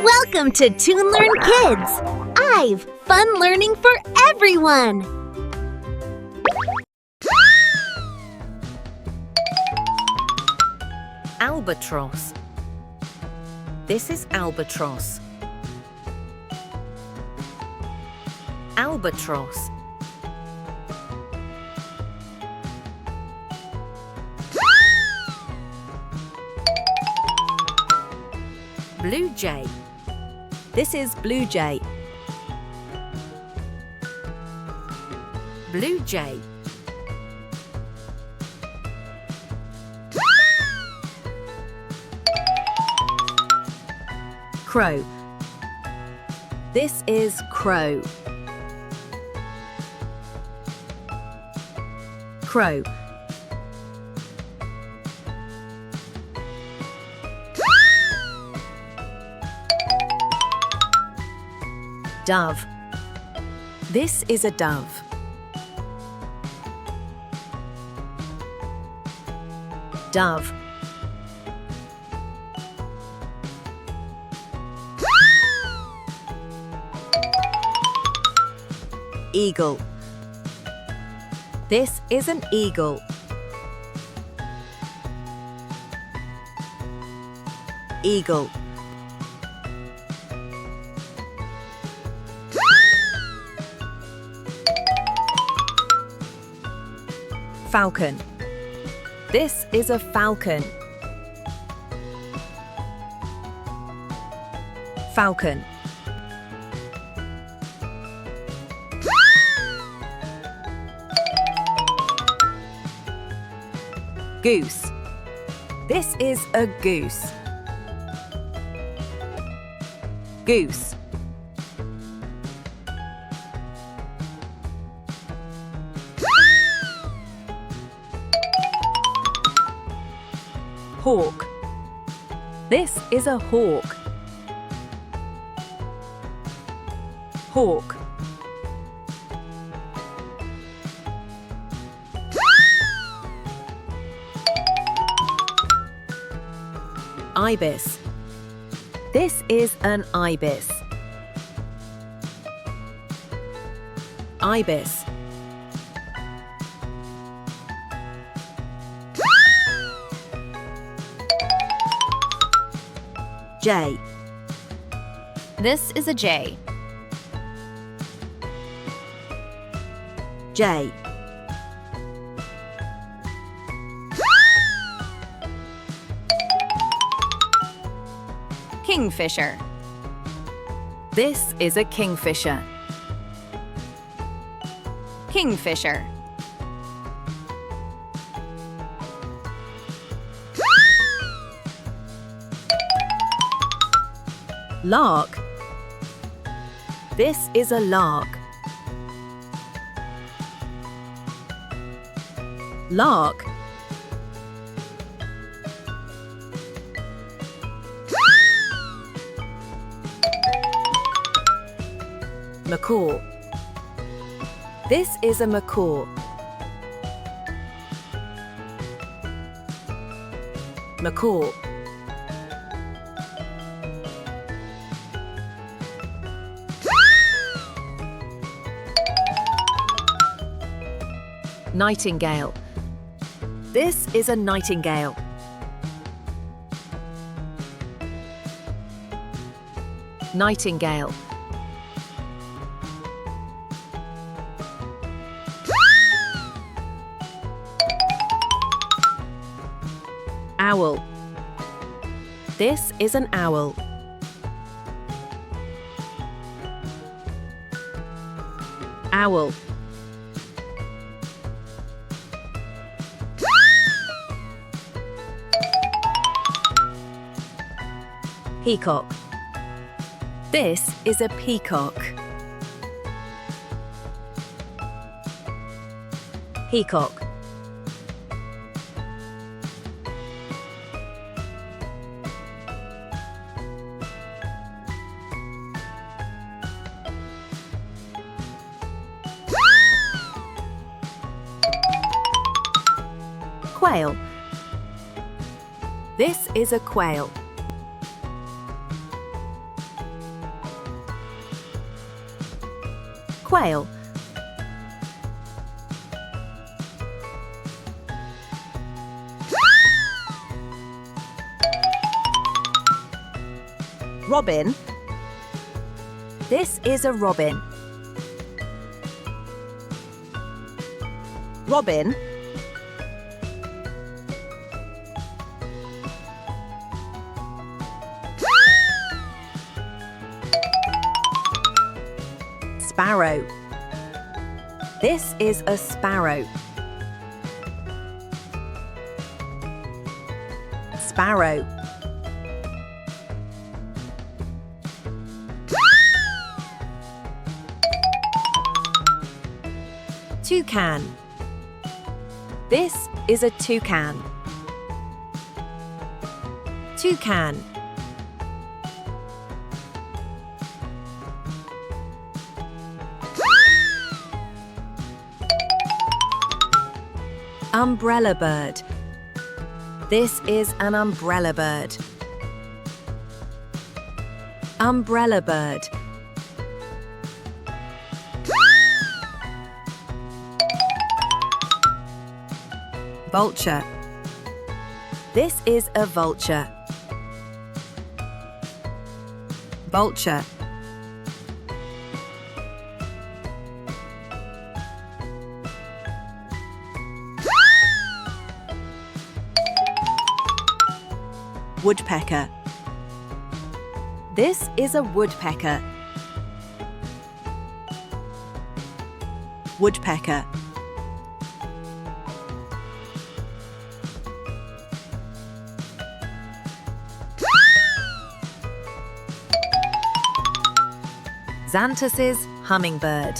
Welcome to Toon Learn Kids! I've fun learning for everyone! Albatross. This is albatross. Albatross. Blue jay. This is blue jay. Blue jay. Crow. This is crow. Crow. Dove. This is a dove. Dove. Eagle. This is an eagle. Eagle. Falcon. This is a falcon. Falcon. Goose. This is a goose. Goose. Hawk. This is a hawk. Hawk. Ibis. This is an ibis. Ibis. Jay. This is a jay. Jay. Kingfisher. This is a kingfisher. Kingfisher. Lark. This is a lark. Lark. Macaw. This is a macaw. Macaw. Nightingale. This is a nightingale. Nightingale. Owl. This is an owl. Owl. Peacock. This is a peacock. Peacock. Quail. This is a quail. Quail. Robin. This is a robin. Robin. Sparrow. This is a sparrow. Sparrow. Toucan. This is a toucan. Toucan. Umbrella bird. This is an umbrella bird. Umbrella bird. Vulture. This is a vulture. Vulture. Woodpecker. This is a woodpecker. Woodpecker. Xanthus's hummingbird.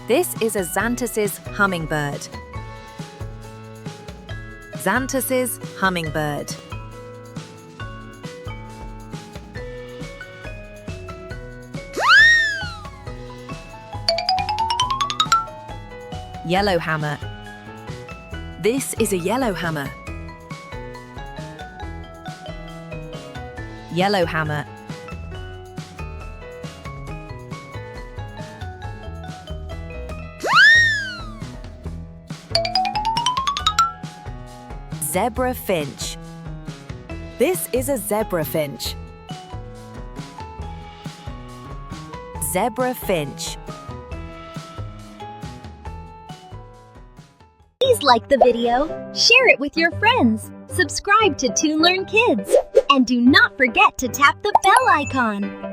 This is a Xanthus's hummingbird. Xanthus's hummingbird. Yellowhammer. This is a yellowhammer. Yellowhammer. Zebra finch. This is a zebra finch. Zebra finch. Please like the video, share it with your friends, subscribe to Toon Learn Kids, and do not forget to tap the bell icon.